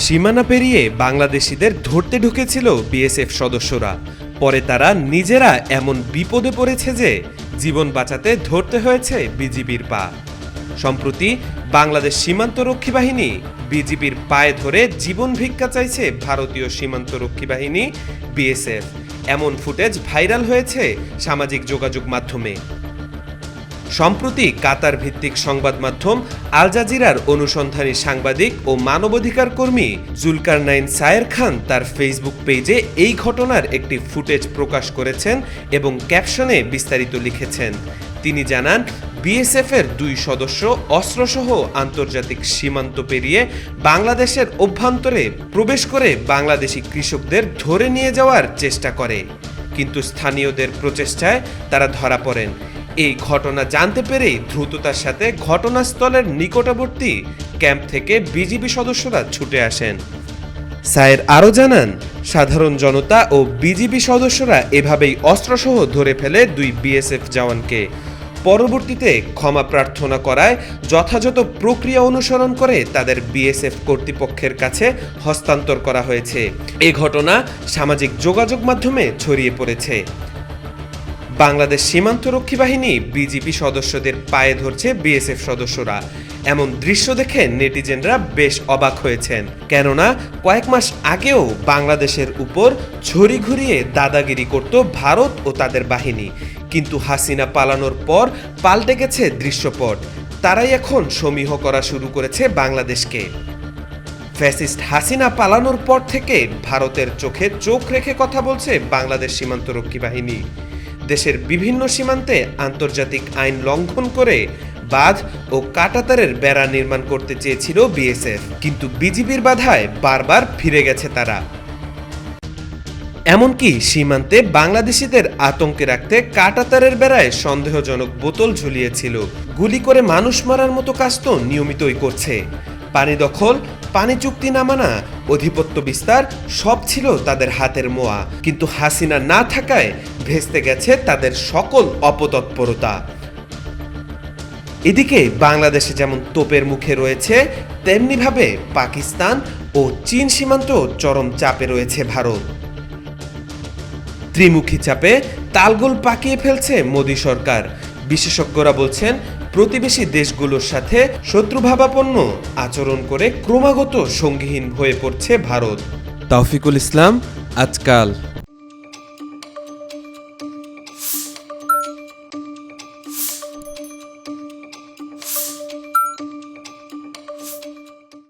সীমানা পেরিয়ে বাংলাদেশিদের ধরতে ঢুকেছিল বিএসএফ সদস্যরা। পরে তারা নিজেরা এমন বিপদে পড়েছে যে জীবন বাঁচাতে ধরতে হয়েছে বিজিবির পা। সম্প্রতি বাংলাদেশ সীমান্তরক্ষী বাহিনী বিজিবির পায়ে ধরে জীবন ভিক্ষা চাইছে ভারতীয় সীমান্তরক্ষী বাহিনী বিএসএফ। এমন ফুটেজ ভাইরাল হয়েছে সামাজিক যোগাযোগ মাধ্যমে। সম্প্রতি কাতার ভিত্তিক সংবাদ মাধ্যম আল জাজিরার অনুসন্ধানী সাংবাদিক ও মানবাধিকার কর্মী জুলকারনাইন সায়ের খান তার ফেসবুক পেজে এই ঘটনার একটি ফুটেজ প্রকাশ করেছেন এবং ক্যাপশনে বিস্তারিত লিখেছেন। তিনি জানান, বিএসএফের 2 সদস্য অস্ত্রসহ আন্তর্জাতিক সীমান্ত পেরিয়ে বাংলাদেশের অভ্যন্তরে প্রবেশ করে বাংলাদেশি কৃষকদের ধরে নিয়ে যাওয়ার চেষ্টা করে, কিন্তু স্থানীয়দের প্রচেষ্টায় তারা ধরা পড়েন। এই ঘটনা জানতে পেরেই দ্রুততার সাথে ঘটনাস্থলের নিকটবর্তী ক্যাম্প থেকে বিজিবি সদস্যরা ছুটে আসেন। সায়ের আরও জানান, সাধারণ জনতা ও বিজিবি সদস্যরা এভাবেই অস্ত্রসহ ধরে ফেলে 2 বিএসএফ জওয়ানকে। পরবর্তীতে ক্ষমা প্রার্থনা করায় যথাযথ প্রক্রিয়া অনুসরণ করে তাদের বিএসএফ কর্তৃপক্ষের কাছে হস্তান্তর করা হয়েছে। এ ঘটনা সামাজিক যোগাযোগ মাধ্যমে ছড়িয়ে পড়েছে। বাংলাদেশ সীমান্তরক্ষী বাহিনী বিজিবি সদস্যদের পায়ে ধরছে বিএসএফ সদস্যরা। এমন দৃশ্য দেখে নেটিজেনরা বেশ অবাক হয়েছেন, কেননা কয়েক মাস আগেও বাংলাদেশের উপর ছড়ি ঘুরিয়ে দাদাগিরি করত ভারত ও তাদের বাহিনী। কিন্তু হাসিনা পালানোর পর পাল্টে গেছে দৃশ্যপট। তারাই এখন সমীহ করা শুরু করেছে বাংলাদেশকে। ফ্যাসিস্ট হাসিনা পালানোর পর থেকে ভারতের চোখে চোখ রেখে কথা বলছে বাংলাদেশ সীমান্তরক্ষী বাহিনী। দেশের বিভিন্ন সীমান্তে আন্তর্জাতিক আইন লঙ্ঘন করে বাঁধ ও কাঁটাতারের বেড়া নির্মাণ করতে চেয়েছিল বিএসএফ, কিন্তু বিজিবির বাধায় বারবার ফিরে গেছে তারা। এমনকি সীমান্তে বাংলাদেশিদের আতঙ্কে রাখতে কাঁটাতারের বেড়ায় সন্দেহজনক বোতল ঝুলিয়েছিল। গুলি করে মানুষ মারার মতো কাজ তো নিয়মিতই করছে। পানি দখল, পানি চুক্তি না মানা, আধিপত্য বিস্তার সব ছিল তাদের হাতের মোয়া। কিন্তু হাসিনা না থাকায় ভেস্তে গেছে তাদের সকল অপতৎপরতা। এদিকে বাংলাদেশে যেমন তোপের মুখে রয়েছে, তেমনিভাবে পাকিস্তান ও চীন সীমান্ত চরম চাপে রয়েছে ভারত। ত্রিমুখী চাপে তালগোল পাকিয়ে ফেলছে মোদী সরকার। বিশেষজ্ঞরা বলছেন, প্রতিবেশী দেশগুলোর সাথে শত্রুভাবাপন্ন আচরণ করে ক্রমাগত সঙ্গীহীন হয়ে পড়ছে ভারত। তাওফিকুল ইসলাম, আজকাল।